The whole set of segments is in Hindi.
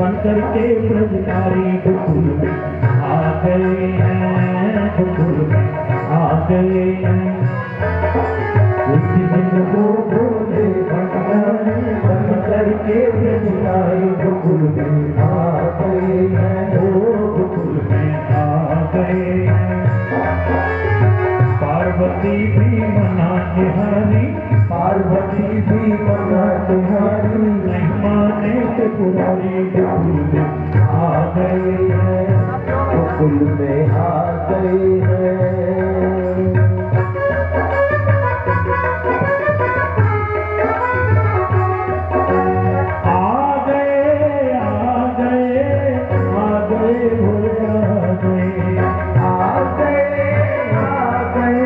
बन करके ब्रजधारी गोकुल में आ गए हैं, गोकुल में आ गए हैं। उस दिन वो भोले भंडारी बन करके ब्रजधारी गोकुल में आ गए हैं, वो गोकुल में आ गए हैं। पार्वती भी मना तिहारी, पार्वती भी मना तिहारी, नहीं माने त्रिपुरारी गोकुल में आ गए हैं, गोकुल में आ गए हैं। आ गए आ गए आ गए भोले आ गए, आ गए आ गए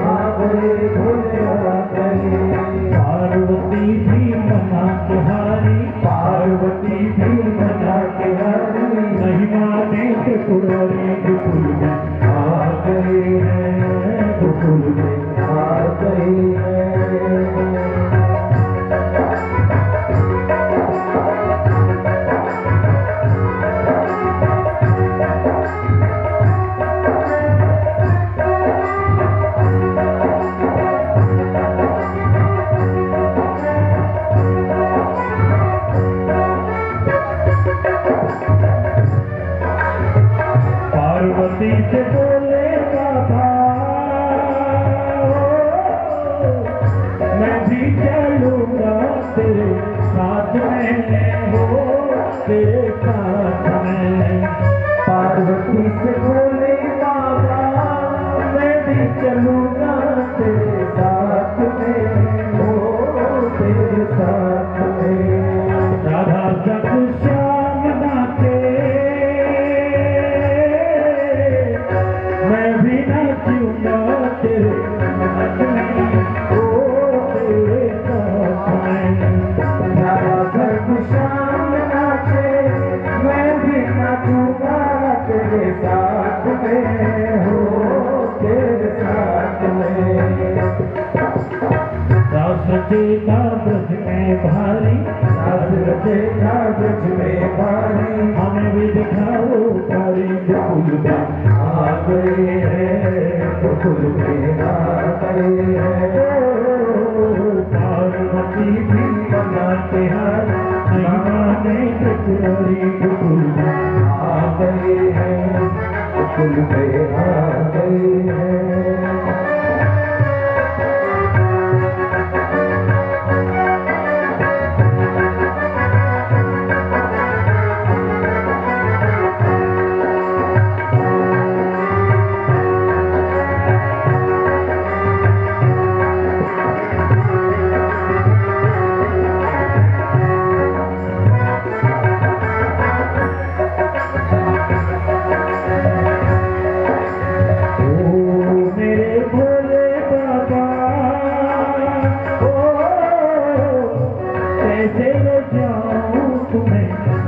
आ गए भोले आ गए। पार्वती भी मना तिहारी, पार्वती भी मना तिहारी, नहीं माने त्रिपुरारी गोकुल में आ गए हैं, गोकुल में आ गए हैं। पार्वती से बोले बाबा मैं भी चलूंगा तेरे साथ में, हो तेरे साथ में। पार्वती से बोले बाबा मैं भी चलूंगा तेरे साथ में, हो तेरे साथ में। राधा सत श्याम नाचे मैं भी नाचूंगा तेरे साथ में, ओ तेरे साथ में। राधा श्याम नाचे मैं भी नाचूंगा तेरे साथ में, हो तेरे साथ में। रास रचेगा ब्रज में भारी, रास रचेगा ब्रज में भारी, हमें भी दिखाओ तारी गोकुल में आ गए हैं, गोकुल में आ गए हैं। पार्वती भी मना तिहारी, नहीं माने त्रिपुरारी गोकुल में आ गए हैं, गोकुल में आ गए हैं।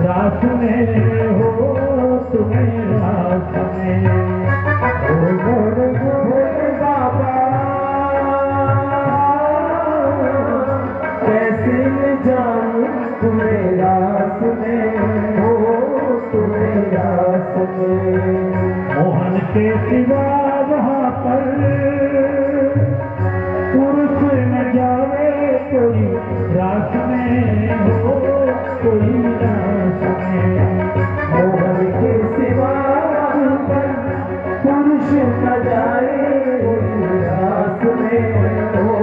रास में हो तुम्हें रास में, ओ मोरे भोले बाबा कैसे ले जाऊं तुम्हें रास में, हो तुम्हें रास में। मोहन के सिवा वहाँ पर पुरुष न जावे कोई रास में, हो कोई रास में। मोहन के सिवा वहाँ पर पुरुष न जाए कोई रास में, हो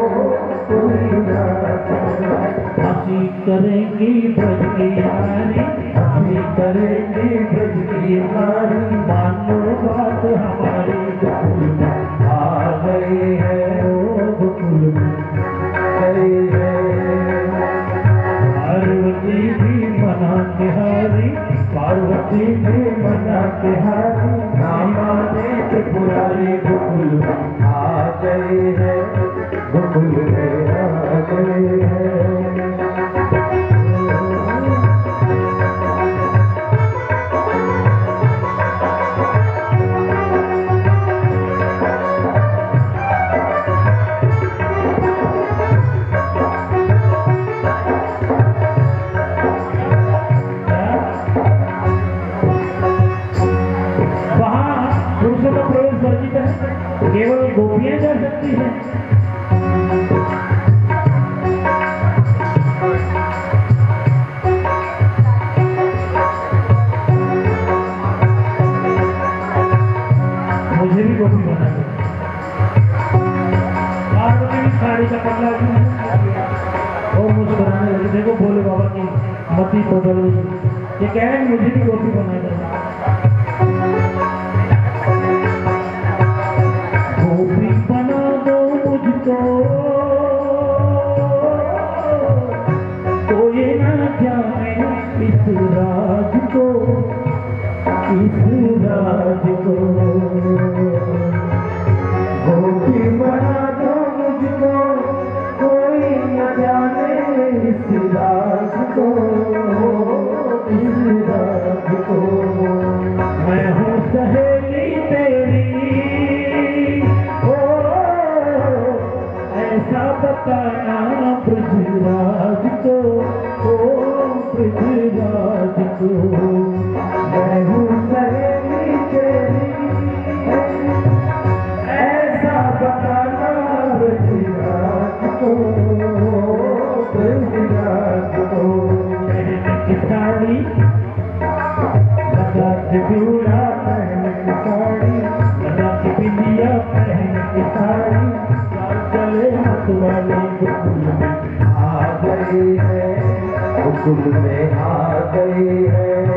कोई रास में। हंसी करेंगी ब्रज की नारी, हंसी करेंगी ब्रज की नारी, मानो बात हमारी गोकुल में आ गए हैं, ओ गोकुल में गए हैं। पार्वती भी मना तिहारी, पार्वती भी मना तिहारी, ना माने त्रिपुरारी गोकुल में आ गए हैं, गोकुल में आ गए हैं। गोपियां जा सकती हैं। मुझे भी गोपी बना दो। पार्वती की साड़ी का पल्ला क्यों है? और मुस्कुराने लगे। देखो भोले बाबा की मति बदल गई। ये कह रहे हैं मुझे भी गोपी बना दो। गोपी बना दो मुझको, कोई ना जाने इस राज को, इस राज को। गोपी बना दो मुझको, कोई न जाने इस राज को, इस राज को। मैं हूँ सहेली तेरी, ओ ऐसा बताना पृथ्वीराज को, ओ पृथ्वीराज को। मैं हूँ सहेली तेरी, ऐसा बताना पृथ्वीराज को, पृथ्वीराज को। पहन की साड़ी लगा के बिंदिया, पहन की साड़ी लगा के बिंदिया, पहन की साड़ी चले मतवाले गोकुल में आ गए हैं, गोकुल में आ गए हैं।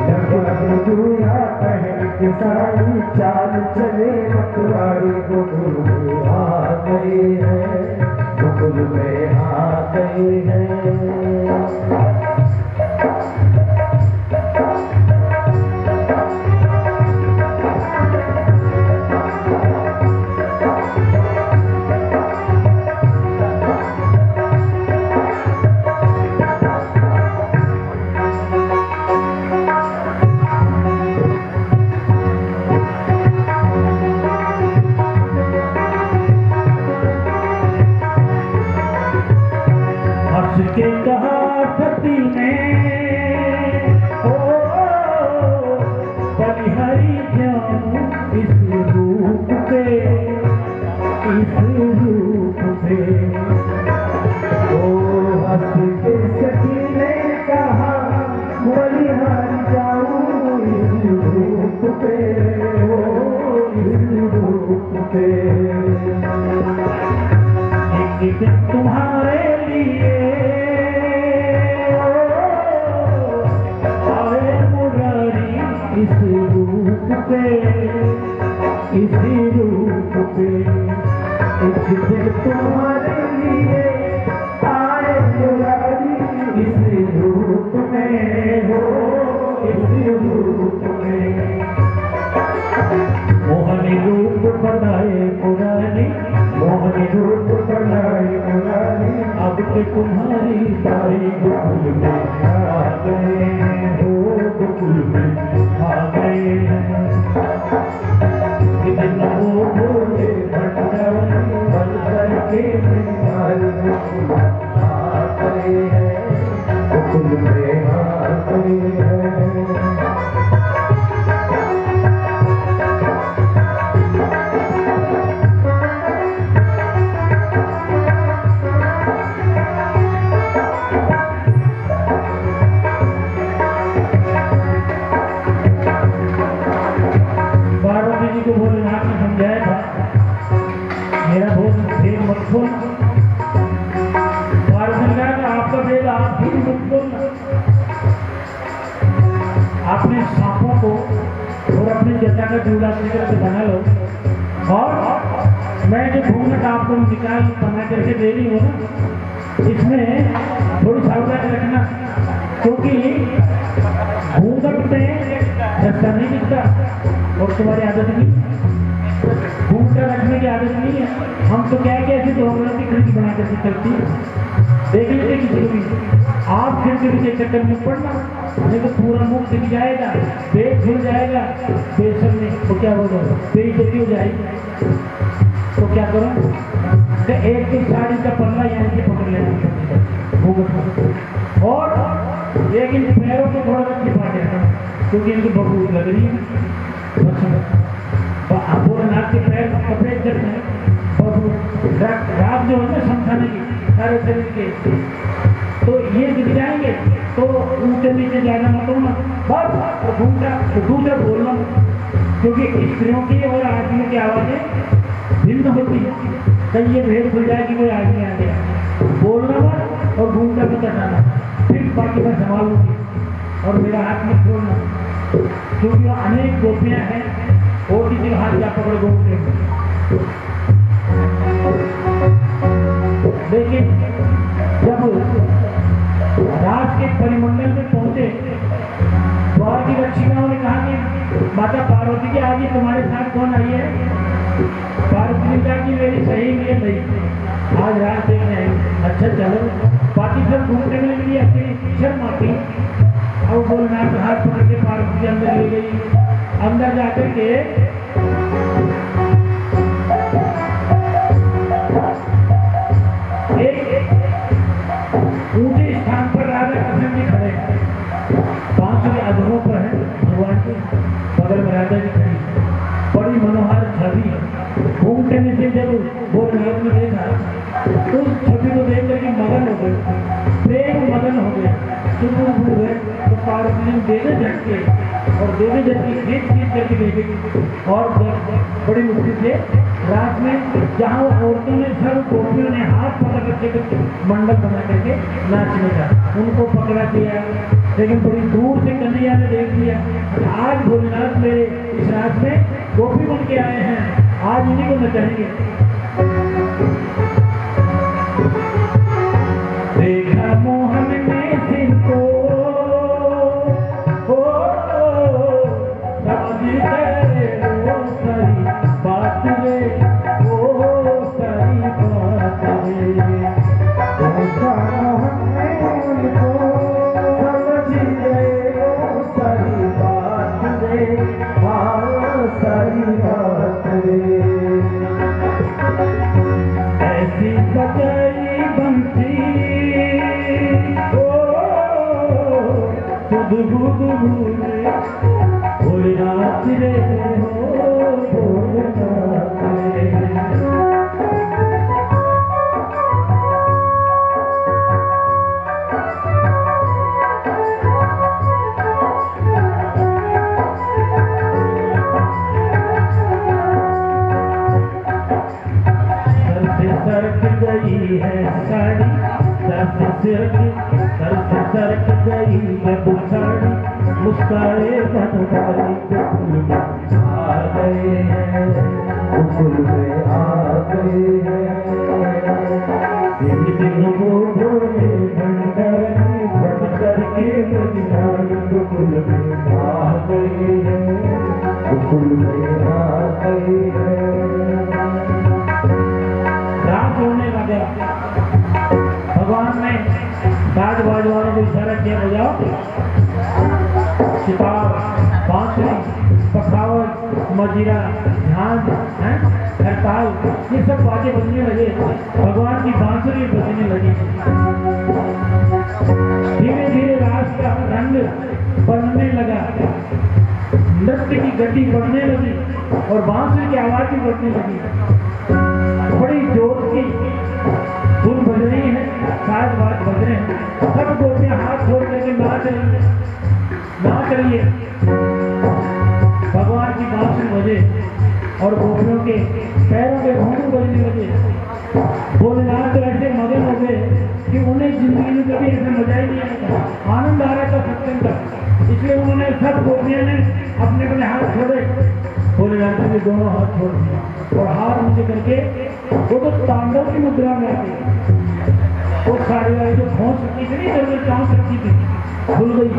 लगा के बिंदिया, पहन की साड़ी चाल चले मतवाले गोकुल में आ गए हैं, गोकुल में आ गए हैं। के कहा सती ने, ओ बलिहारी जाऊं इस रूप पे, इस रूप पे। ओ हंस के सती ने कहा बलिहारी जाऊं इस रूप पे, ओ इस रूप पे। एक दिन तुम्हारे लिए इस रूप पे, इस रूप पे। एक दिन तुम्हारे लिए आए मुरारी, इस रूप में हो, इस रूप में। मोहनी रूप बनाए मुरारी, मोहनी रूप बनाए मुरारी। अब के तुम्हारी सारी गोकुल में आ गए हैं, हो गोकुल में आ गए हैं। कितने वो भोले भंडारी बन करके तुम्हारी गोकुल आ गए हैं, गोकुल में आ गए हैं। भोलेनाथ ने समझाया था, मेरा भोग भेद मत खोलना। आपका भेद आप भी मत खोलना। आपने सांपों को और अपने जटा का जूड़ा से बना लो, और मैं जो घूंघट आपको निकाल बना करके दे रही हूँ ना, इसमें थोड़ी सावधानी रखना, क्योंकि घूंघट में रास्ता नहीं दिखता और तुम्हारी आदत नहीं, घूंघटा रखने की आदत नहीं है। हम तो क्या है कि ऐसे दोहरा की खिड़की बना करके चलती है, देख लेते किसी को भी। आप खिड़की के चक्कर में पड़ना, नहीं तो पूरा मुख दिख जाएगा, पेट खुल जाएगा, बेसन में तो क्या होगा, बेइज्जती हो जाएगी। तो क्या करो, तो एक की साड़ी का पल्ला यहाँ से पकड़ लेना और लेकिन पैरों को थोड़ा सा छिपा देना, क्योंकि इनको बहुत लग रही है। भोलेनाथ के पैर सारे शरीर के, तो ये गिर जाएंगे। तो ऊंचे नीचे जाना मत होना, बस घूमटा बोलना, क्योंकि स्त्रियों की और आदमियों की आवाजें भिन्न होती है। कहीं ये भेद खुल जाए कि कोई आदमी आ गया, बोलना मत और घूमटा भी चढ़ाना, फिर बाकी मैं संभालूंगी और मेरा हाथ में छोड़ना, क्योंकि अनेक गोपियां हैं और किसी हाथ जा पकड़ घूमते हैं। लेकिन जब राज के परिमंडल में पहुंचे, द्वार की रक्षिकाओं ने कहा कि माता पार्वती के आगे तुम्हारे साथ कौन आई है? पार्वती ने कहा कि मेरी सही नियत नहीं, आज रात देखने आई। अच्छा चलो, बाकी सब घूमने में मिली, अपनी शर्म आती। अब बोलना हाथ पकड़ के पार्वती अंदर ले गई। अंदर जाकर के ऊंचे स्थान पर राधा कृष्ण जी खड़े, बांसुरी अधरों पर है भगवान के, बगल में राधा जी खड़ी, बड़ी मनोहर छवि है। घूमते नीचे जब वो नाथ में देखा तो उस छवि को देख करके मगन हो गए, प्रेम मगन हो गए, चुप हो गए। तो पार्वती ने देने झटके और देने झटके खींच करके ले गई और बड़ी मुश्किल से रात में जहाँ औरतों ने सब गोपियों ने हाथ पकड़ करके मंडल बना करके नाचने का उनको पकड़ा दिया, लेकिन बड़ी दूर से कन्हैया ने देख दिया। आज भोलेनाथ मेरे इस रात में गोपी बन के आए हैं, आज इन्हीं को नचाएंगे। देखा मोहन ने सिनको बात रे, ओ सारी बात रे, देखा मोहन ने उनको समझ गए, ओ सारी बात रे, हाँ सारी बात रे। ऐसी बजाई बंसी ओ सुध बुध भूले, भोलेनाथ रे हो भोलेनाथ रे। सरक गई है साड़ी, सर से सरक गई जब साड़ी, मुस्काए बन वाली फूल में आ गए हैं, फूल में आ गए हैं। दिन वो भोले भंडारी बन करके बदनाम, फूल में आ गए हैं, फूल में आ गए हैं। रात होने लगा, भगवान ने बाज वालों को इशारा किया, बजाओ सितार, बांसुरी, पखावज, मजीरा, झांझ, हरताल, ये सब बाजें बजने लगे। भगवान की बांसुरी बजने लगी। धीरे धीरे रास का रंग बनने लगा, नृत्य की गति बढ़ने लगी और बांसुरी की आवाज भी बढ़ने लगी। बड़ी जोर की धुन बज रही है, साज बाज बज रहे हैं, सब गोपियां हाथ छोड़ करके नाच रही है। भगवान की बांसुरी बजे और गोपियों के पैरों के घूंघट बजने लगे। भोलेनाथ तो ऐसे मगन हो गए कि उन्हें जिंदगी में कभी ऐसा मजा ही नहीं आया, आनंद आ रहा था सत्संग का। इसलिए उन्होंने सब गोपियों ने अपने अपने हाथ छोड़े, भोलेनाथ ने दोनों हाथ छोड़ दिए और हाथ नीचे करके वो तो तांडव की मुद्रा में आ गई। वो साड़ी वाली जो खोज इतनी जरूरत चाह सकती थी, खुल गई,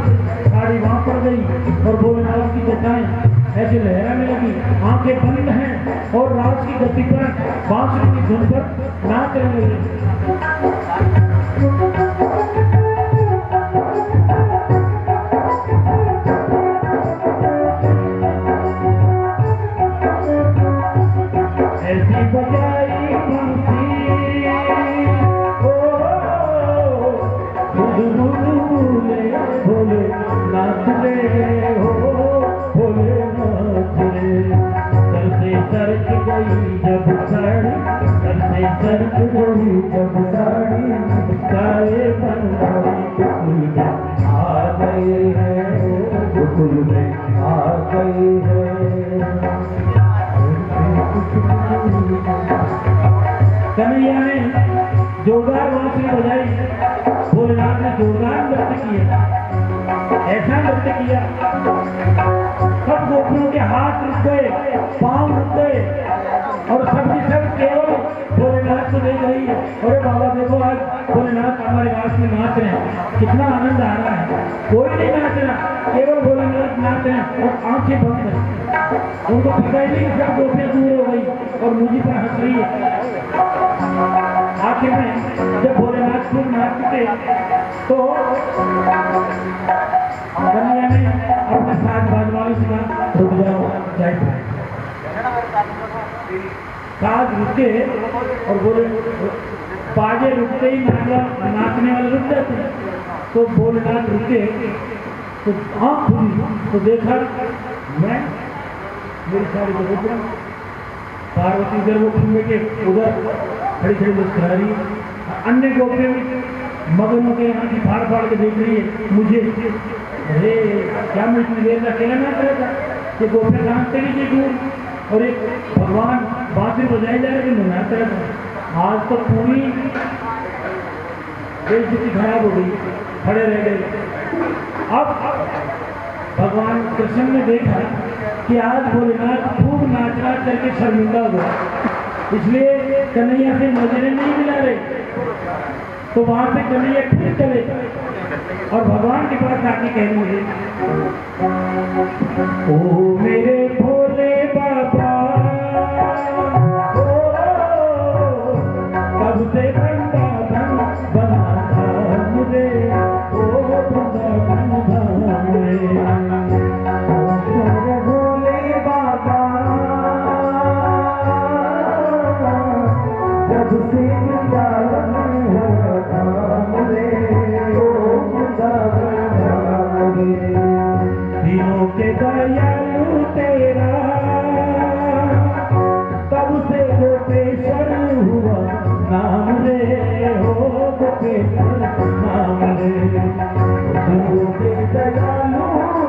साड़ी वहां पड़ गई और भोलेनाथ की जटाएं ऐसे लहराने लगी, आंखें बंद हैं और रात की गति पर बांसुरी की धुन पर नाच रही लगी। ऐसी बजाई बंसी भोले नाथ रे हो भोलेनाथ रे। सर से सरक गई जब साड़ी, सर से सरक गई जब साड़ी, ऐसा नृत्य किया, सब गोपियों के हाथ रुक गए, पांव रुक गए और सबकी सब केवल भोलेनाथ को देख रही है। अरे बाबा देखो आज भोलेनाथ हमारे पास में नाच रहे हैं, कितना आनंद आ रहा है। कोई नहीं नाच रहा, केवल भोलेनाथ नाच रहे हैं और आंखें बंद हैं। उनको पता ही नहीं, सब गोपियां दूर हो गई और मुझे पर हंस रही है। आखिर में जब भोलेनाथ खूब नाचते तो कन्या ने अपने साथ बाज वालों से कहा रुक जाओ, जाए साथ रुके और बोले बाजे रुकते ही नाचने वाले रुक जाते हैं। तो भोलेनाथ रुके तो आँख खुली तो देखा मैं मेरी सारी गोपियां, पार्वती इधर वो खंबे के उधर खड़ी खड़ी मुस्कुरा रही है, अन्य गोपियां मगन होकर यहाँ की फाड़ फाड़ के देख रही है मुझे। अरे क्या मैं इतनी देर में अकेला नाच रहा था कि गोपियां नाचते नहीं थे दूर और एक भगवान बांसुरी बजाए जा रहे थे, मैं नाच रहा था। आज तो पूरी बेइज्जती खराब हो गई, खड़े रह गए। अब भगवान कृष्ण ने देखा कि आज भोलेनाथ खूब नाच नाच करके शर्मिंदा हो गया, इसलिए कन्हैया से नजरें नहीं मिला रहे। तो वहां से कन्हैया फिर चले और भगवान के पास आके कहने लगे, ओ मेरे भोले बाबा, कब से वृंदावन बना धाम रे, ओ वृंदावन धाम रे, मेरे भोले बाबा, कब से वृंदावन बना धाम रे, ओ वृंदावन धाम रे, दिनों के दयालु तेरा, तब से गोपेश्वर हुआ नाम रे, हो गोपेश्वर नाम रे, दिनों के दयालु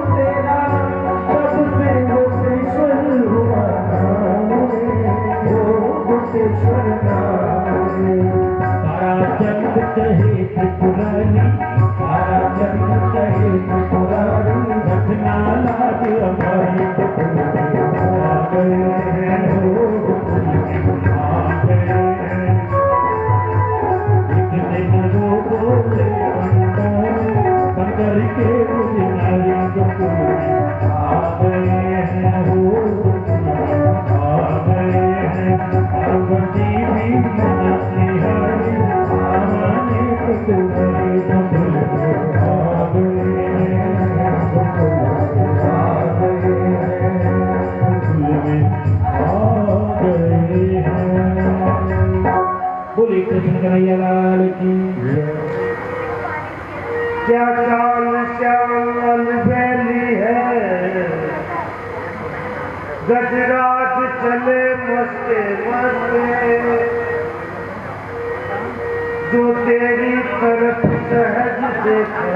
तेरा, तब से गोपेश्वर हुआ नाम रे, हो गोपेश्वर नाम रे। तारा चंद कहे त्रिपुरारी, तारा चंद कहे त्रिपुरारी, रखना लाज हमारी आ गए हैं, हो आ गए हैं। एक दिन वो बोले पंकर के मुझे नारी आ गए हैं, हो आ गए हैं। पार्वती भी मनाती हरी, आने को तुम्हारे संभल आ गए हैं, आ गए हैं। बोले कृष्ण कन्हैया लाल की। क्या चाल श्यामल बैली है, गजराज चले मस्ते मस्ते, जो तेरी तरफ सहज देखा,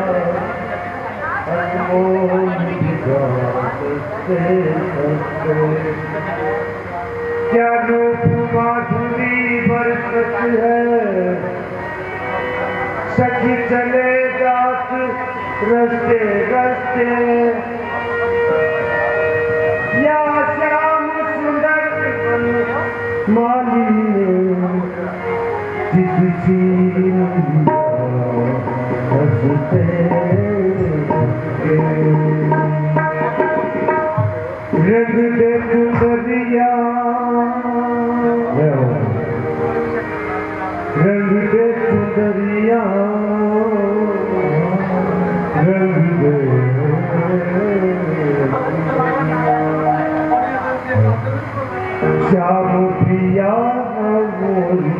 अनमोल क्या रूप माधुरी बरसत है, सखी चले जात रस्ते रस्ते, या श्याम सुंदर माली हंसते रंग दे सुंदरिया, रंग दे सुंदरिया, रंग दे श्याम प्रिया मोरी,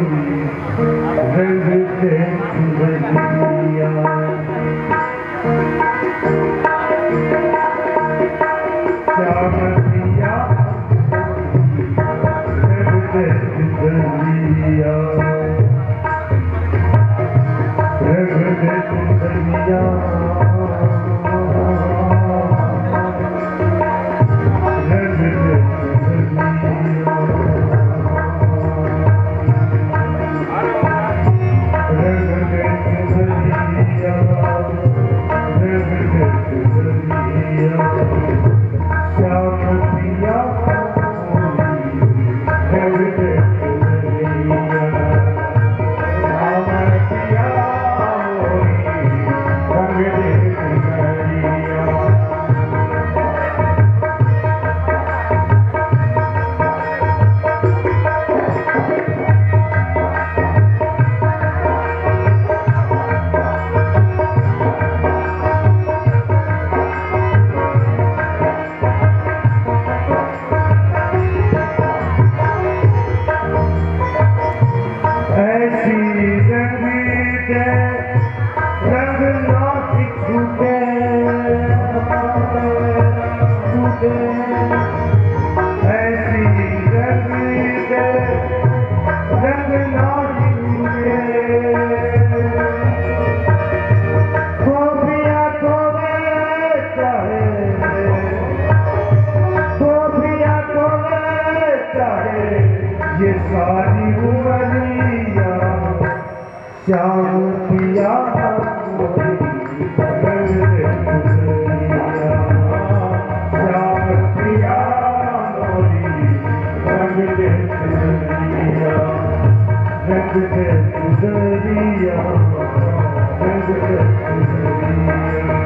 रंग दे सुंदरिया, श्याम प्रिया रंग दे सुंदरिया, रंग दे सुंदरिया, रंग दे सुंदरिया, रंग दे सुंदरिया, रंग दे सुंदरिया। सारी उमरिया श्याम पिया रंग दे गुजरिया श्याम पिया रंग दे गुजरिया रंग दे गुजरिया रंग दे गुजरिया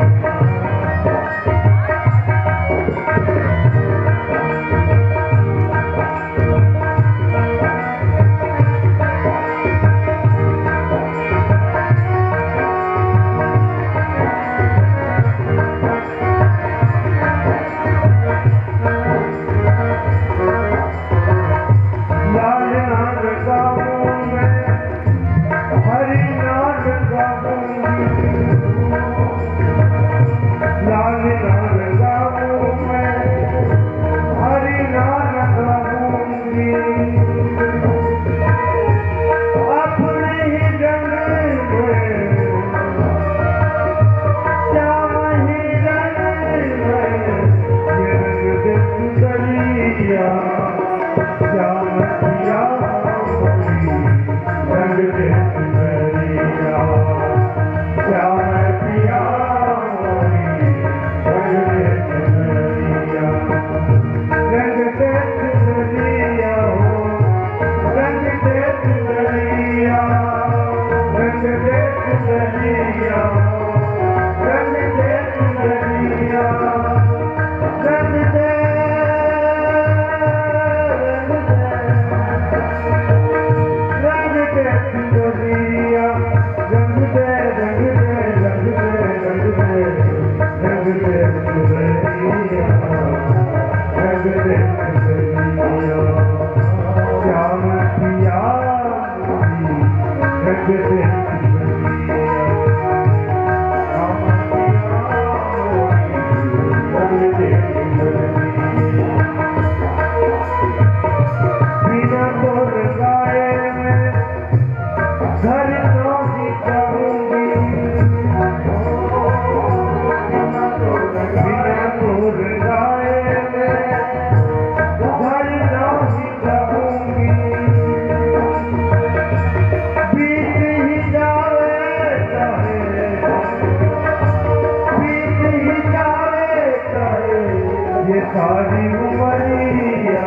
सारी उमरिया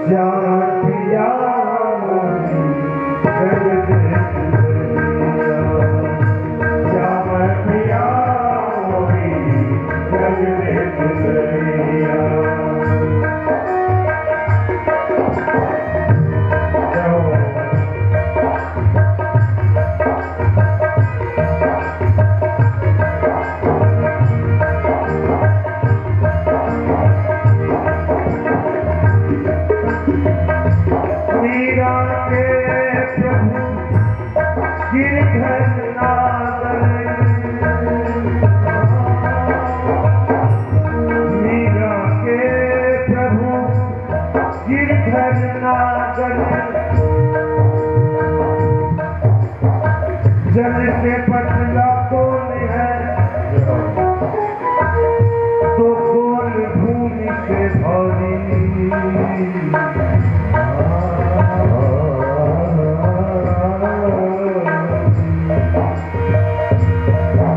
श्याम पिया रंग दे गुजरिया श्याम पिया रंग दे गुजरिया जल से पतला कौन है तो कौन भूमि से भारी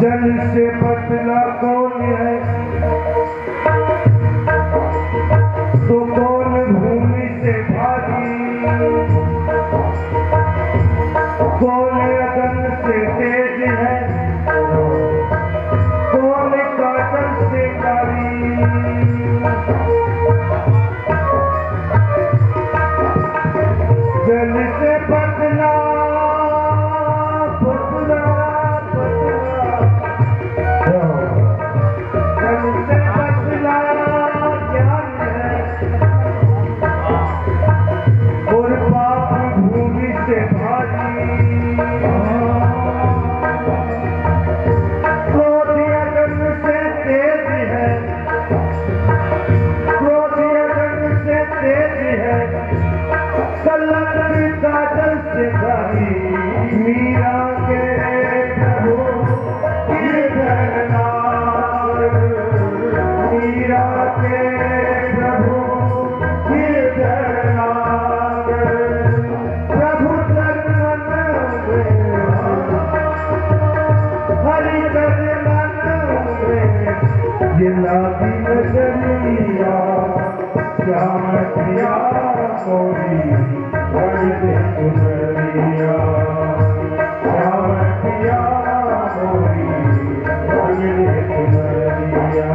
जल से पतला कौन है तो कौन भूमि से भारी कौन लगन से तेज है कौन काटन से कारी जल से पतला पतला पतला जल से पतला ज्ञान है श्याम पिया मोरी रंग दे चुनरिया श्याम पिया मोरी रंग दे चुनरिया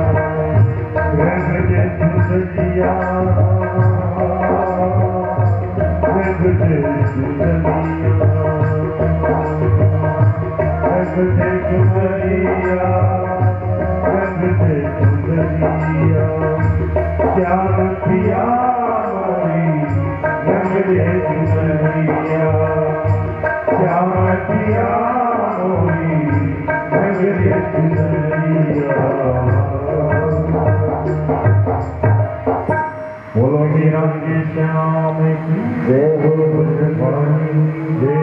रंग दे चुनरिया रंग दे चुनरिया रंग दे चुनरिया रंग दे चुनरिया श्याम पिया मोरी रंग दे चुनरिया श्याम पिया मोरी रंग दे चुनरिया। बोलो ही रंग श्याम की जय हो भवानी जय।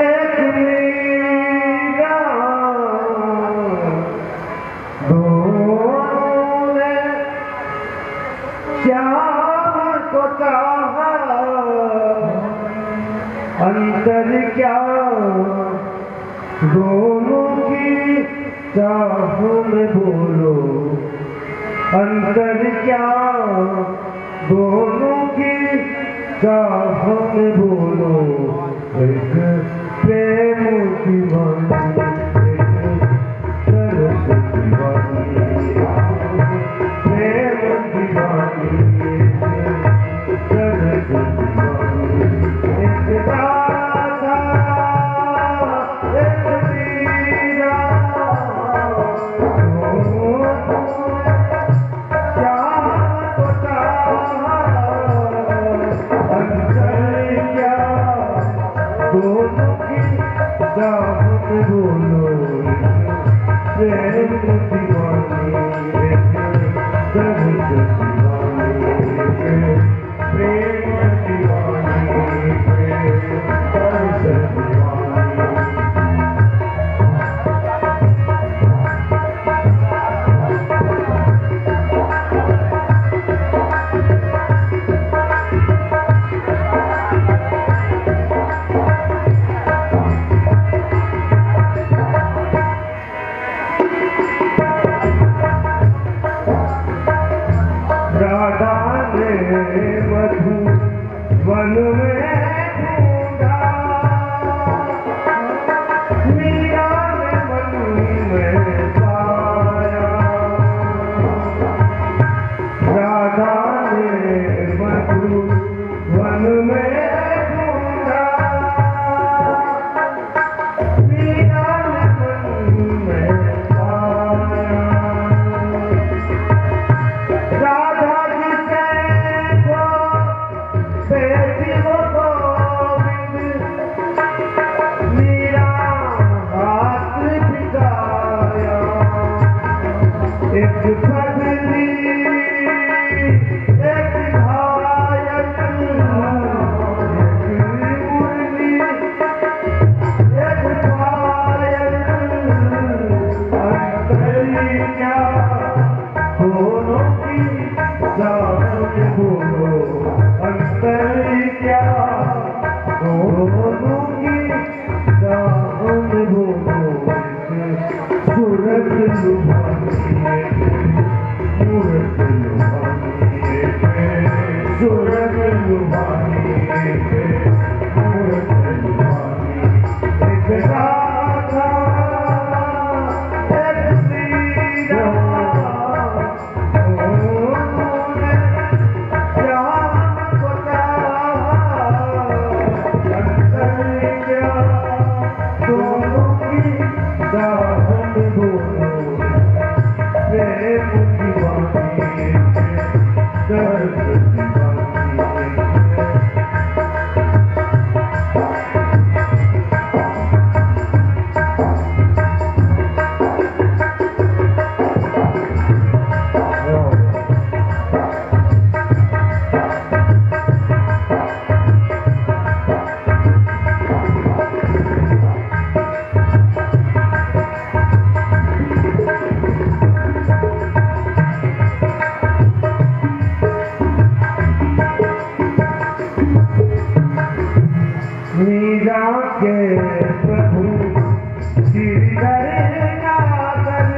एक मीरा श्याम को चाहा अंतर क्या दोनों की चाह में बोलो अंतर क्या दोनों की चाह में बोलो एक प्रेम की वाणी एक तरस की वाणी प्रेम की वाणी एक तरस की वाणी एक राधा एक मीरा दोनों की चाह में बोलो प्रेम दीवानी दर्द दीवानी प्रेम दीवानी दर्द दीवानी। राधा ने मधु वन में ढूंढा मीरा ने मन में पाया राधा ने मधु वन में ढूंढा मीरा ने मन में पाया राधा जी से वो बेटी वो गोविंद मीरा हाथ भिगाया एक बदली एक घायल एक मुरली एक घायल अंतरी क्या दोनों की चाह में बोलो अंतर क्या दोनों की चाह में बोलो सूरत लुभानी मूरत लुभानी सूरत लुभानी मूरत लुभानी एक राधा एक मीरा दोनों की चाह में बोलो प्रेम की वाणी दर्द की वाणी। मीरा के प्रभु गिरधर नागर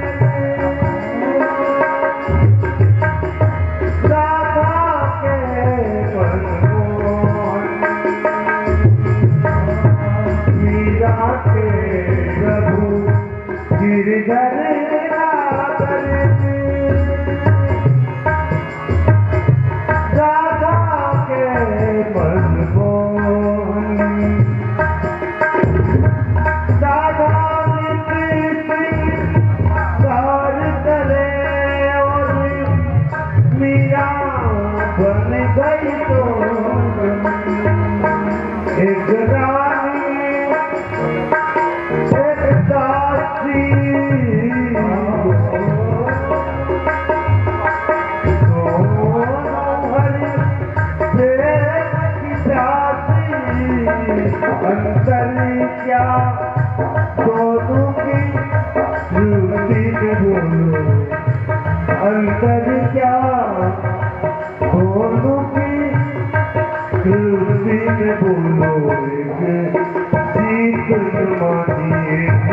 दोनों की दिल में बोलो एक जीत मानी एक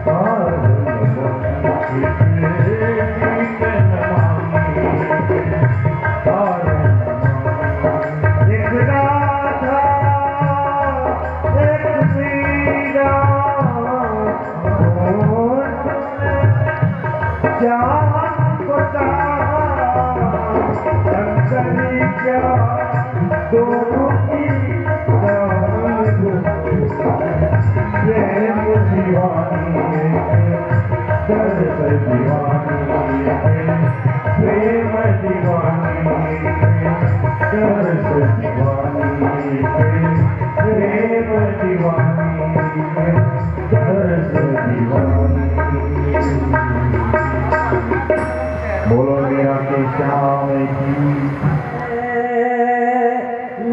हार मानी एक जीत मानी हार मानी एक राधा एक मीरा जान बता अंतरी क्या दोनों की प्रेम दीवानी दर्द दीवानी प्रेम दीवानी दर्द दीवानी प्रेम दीवानी दर्द दीवानी। बोलो मेरा के श्याम की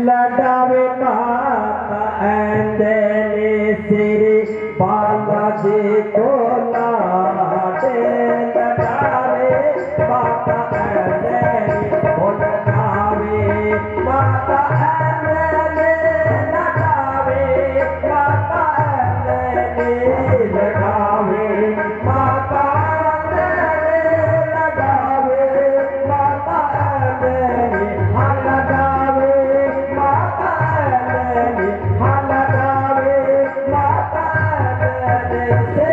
लडावे माता ऐंदने सिरे बाला जी को लाडे लडावे माता ऐंदने ओ लडावे माता ऐंदने लडावे माता ऐंदने लडावे माता ऐंदने लडावे माता ऐंदने लडावे माता ऐंदने लडावे माता ऐंदने से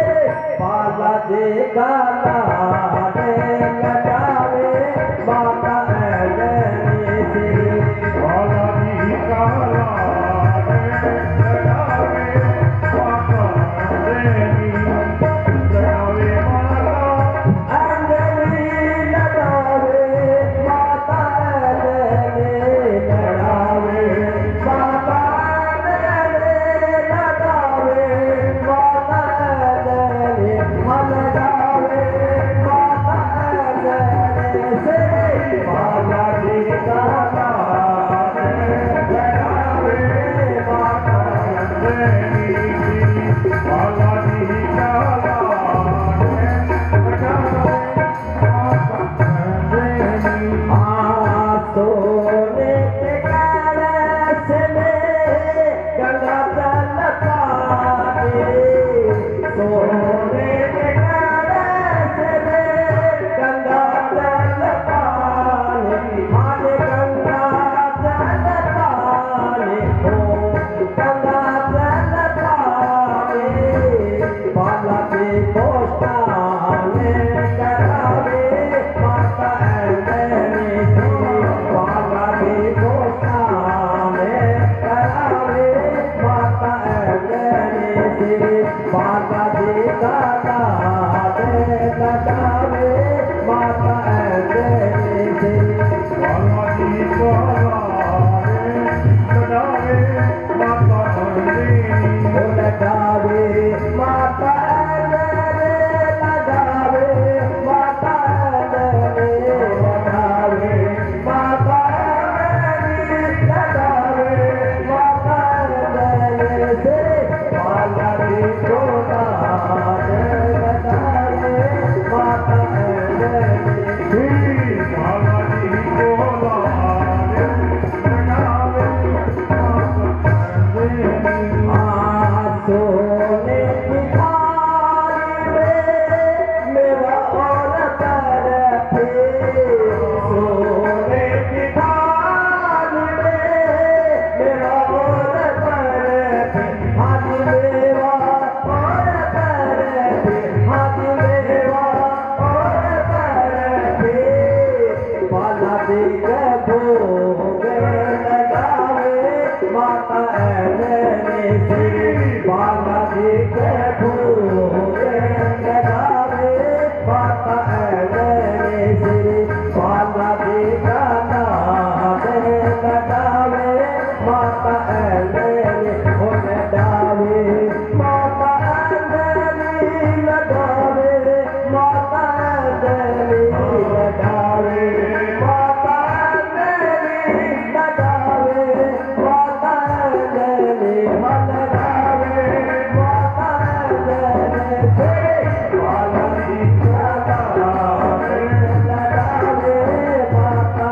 बाला जी का लाडे लडावे माता ऐंदने से बाला जी का लाडे लडावे माता ऐंदने लडावे माता ऐंदने लडावे माता ऐंदने लडावे माता ऐंदने लडावे माता ऐंदने लडावे माता ऐंदने से बाला जी का लाडे लडावे माता बाला जी का लाडे लडावे माता ऐंदने सोने के कलश में गंगा जल पानी सोने के कलश में गंगा जल पानी मान गंगा जल पानी हो गंगा जल पानी बाला जी पोषाने करावे माता ऐंदने बाला जी पोषाने करावे माता ऐंदने से बाला जी का लाडे लडावे माता ऐंदने से बाला जी का लाडे लडावे माता ऐंदने ओ लडावे माता ऐंदने लडावे माता ऐंदने लडावे माता ऐंदने लडावे माता ऐंदने से बाला जी को लाडे लडावे माता ऐंदने बाला जी को लाडे लडावे माता ऐंदने सोने की थाली में मेरा और तरफे सोने की थाली में मेरा और तरफे हाथ मेरा और तरफे हाथ मेरा और तरफे बाला जी के भोग लगावे माता ऐंदने से बाला जी के भोग लगावे माता ऐंदने से बाला जी का लाडे लडावे माता ऐंदने ओ लडावे माता ऐंदने लडावे माता ऐंदने लडावे माता ऐंदने लडावे माता ऐंदने लडावे माता ऐंदने से बाला जी का लाडे लडावे माता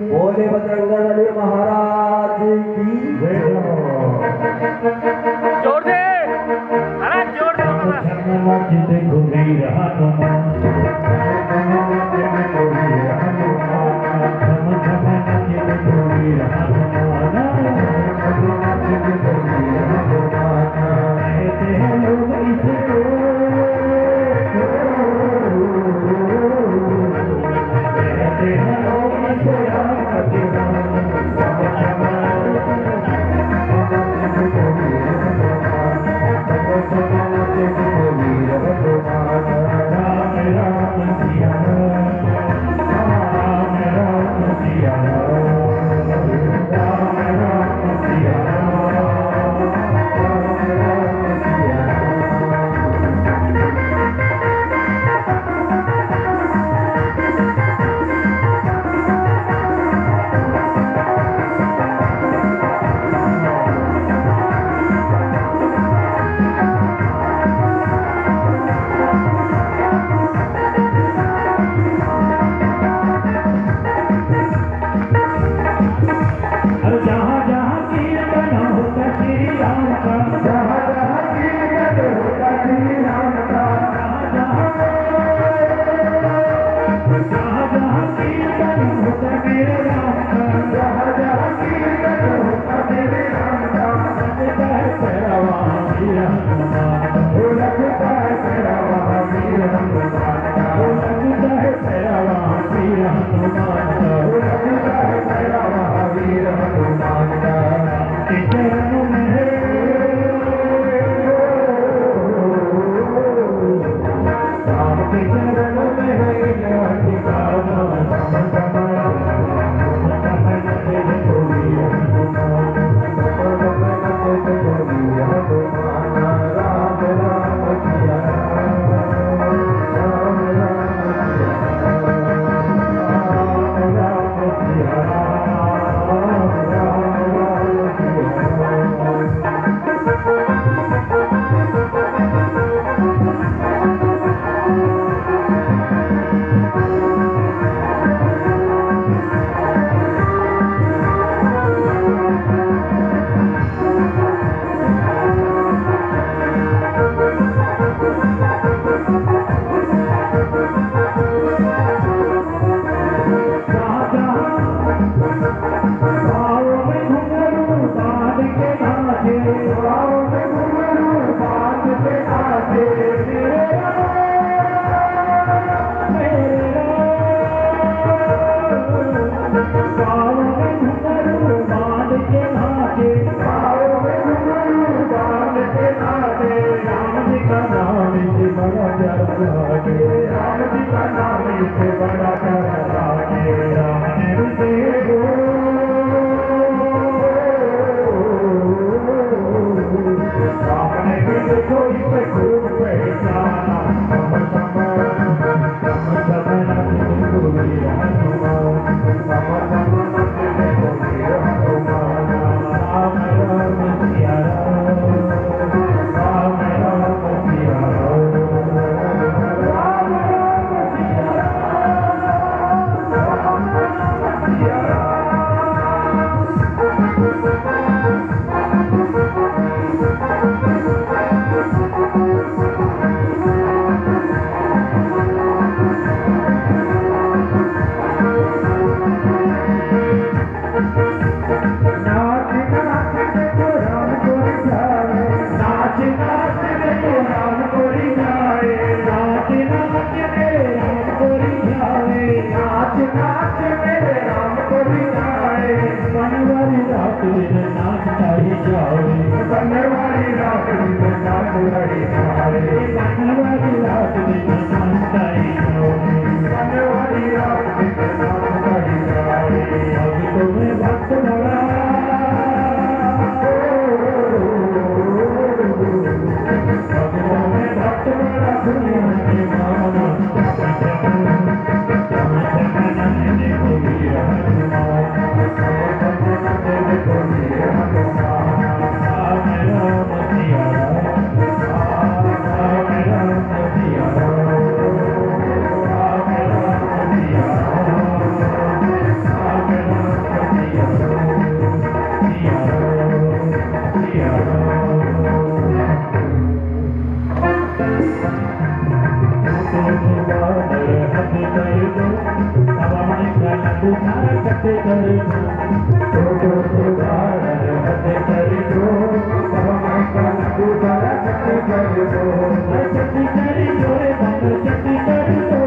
बोले बजरंगबली महाराज की जोर दे अरे जोर दे लाडू सारा कटे कर छोटो तो बार कटे कर दो बाबा का लाडू सारा कटे कर दो चट्टी कर दो रे बाबा चट्टी कर दो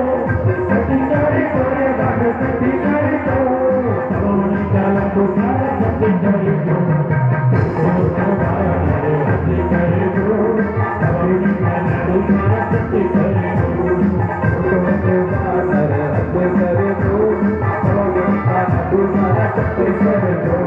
चट्टी कर दो रे बाबा चट्टी कर दो बाबा का लाडू सारा कटे कर दो छोटो तो बार कटे कर दो बाबा का लाडू सारा कटे कर दो छोटो तो बार कटे कर दो बाबा का लाडू सारा कटे कर दो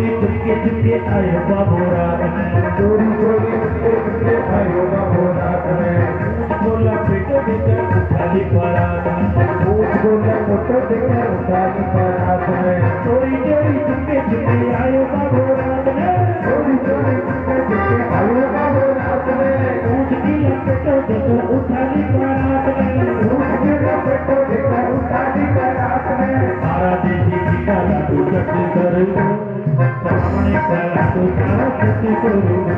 आयो बाबू रात में चोरी चोरी चुपके आयो बाबू रात में बोला पेटो देकर उठाली बारात में बोला फोटो देकर उठाली बारात में चोरी चोरी चुपके आयो बाबू रात में चोरी चोरी चुपके आयो बाबू रात में ऊँच की पेटो देकर उठाली बारात में ऊँच की पेटो देकर उठाली बारात में सारा देशी की का लाडू चट्टी कर दो सामने कला तो सारा कटे कर दो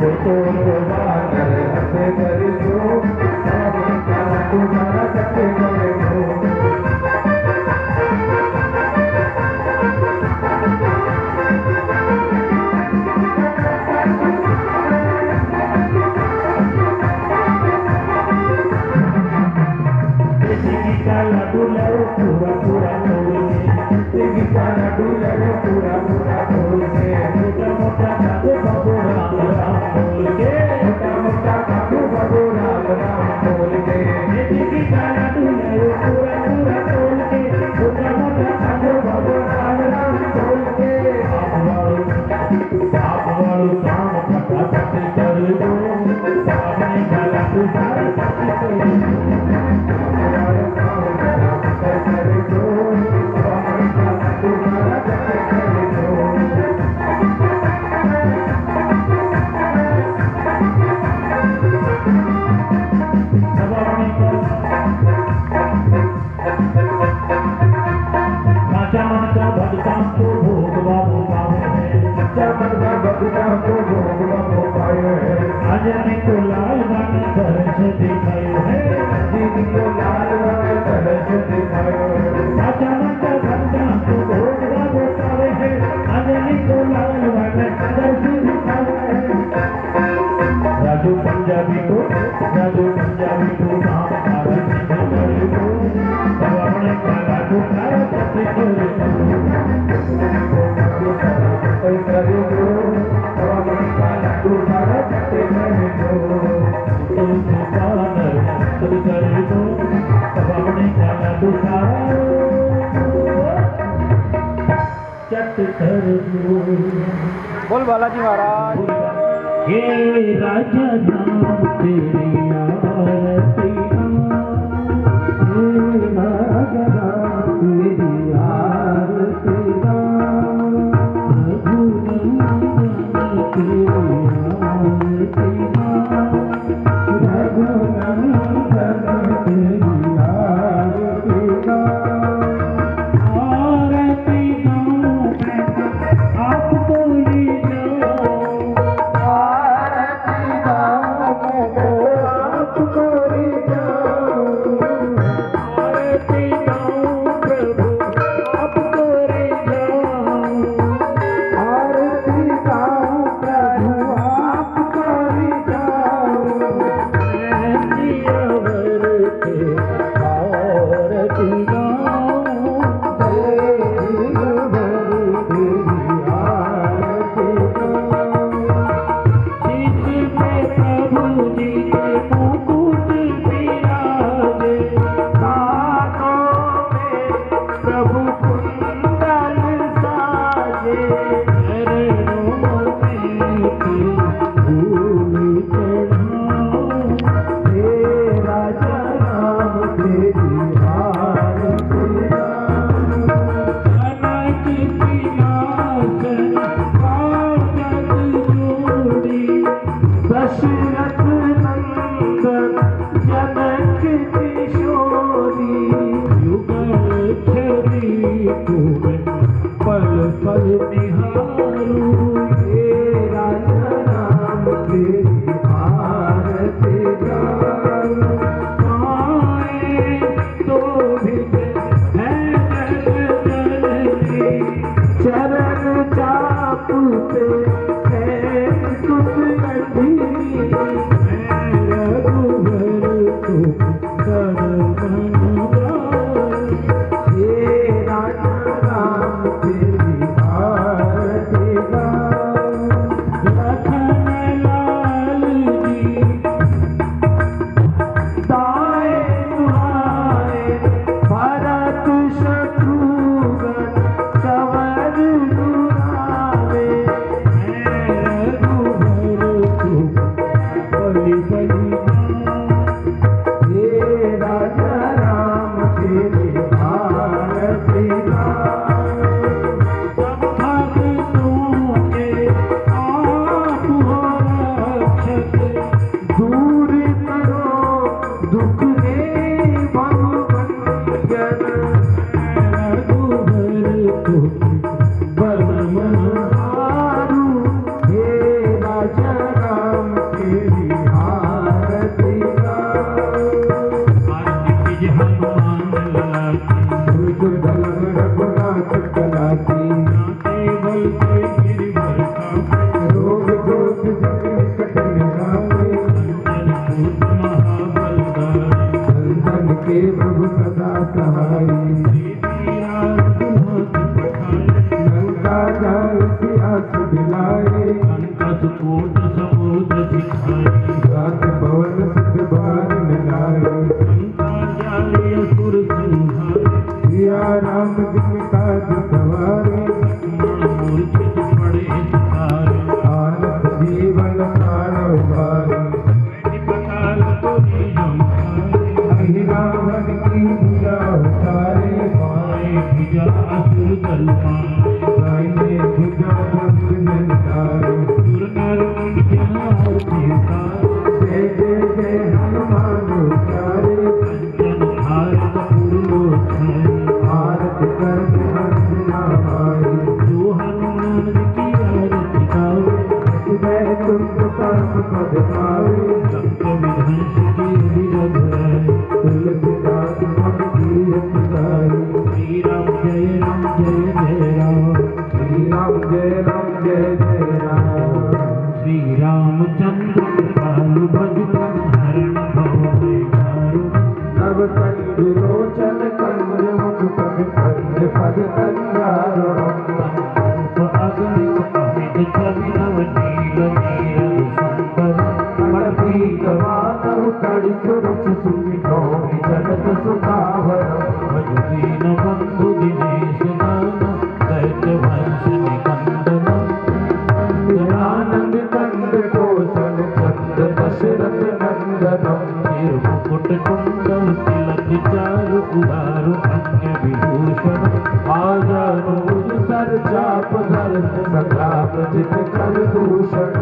तो बार हंसे कर दो सामने कला तो सारा कटे कर दो देसी का लाडू लाओ पूरा पूरा देसी का लाडू लाओ पूरा पूरा मोटा मोटा काबू बाबू राम राम बोल के मोटा मोटा काबू बाबू राम राम बोल के देसी का लाडू लाओ पूरा पूरा बोल के मोटा मोटा काबू बाबू राम राम बोल के आप वालों काम फटाफट कर दो सामने का लाडू सारा कटे कर दो सामने का लाडू सारा कटे कर दो भगवान को भोग बाबू पाए हैं भगवान को भोग बाबू पाए हैं आजाने को लाल गाने तरह से दिखाए हैं दीदी को लाल गाने तरह से दिखाए हैं आजाने का भगवान को भोग बाबू पाए हैं आजाने को लाल गाने तरह से दिखाए हैं राजू पंजाबी को नाम आगे निकल को भगवान का लाडू सारा कटे कर बोल बालाजी महाराज हे राजा नाम तेरी आरती हे राजा नाम तेरी आरती निकट निगाहे चंदन के प्रभु सदा सहाय गंगा जल प्यास दिलाए रात पवन सिद्ध बार मिलाए सिया राम जी काज सवारे आनंद जीवन प्राण उबारे अहि रावण की भुजा उतारे गाये भुजा जय जय जय हनुमान उचारे आरती करते हंसना आए तुम परम पद पावे तुलसीदास मन कीरत गाए श्री राम जय राम जय जय राम श्री राम जय राम जय जय राम श्री रामचंद्र कृपालु भजन हरण भव नव कंज लोचन कंज मुख पद कंज पद कंगारो अगणित अमित छवि नव नील नीरद सुंदर पीत मानव कड़ि सुरुच सुमितो जगत सुखावर भज दीन बंधु दिनेश नाना दैत्य वंश निकंदन आनंद कंद कोशल चंद दशरथ नंदनम सिर मुकुट कुंडल तिलक चारु उदारु अन्य विभूषण आजानु सर चाप धर सकाप जित कर दूषण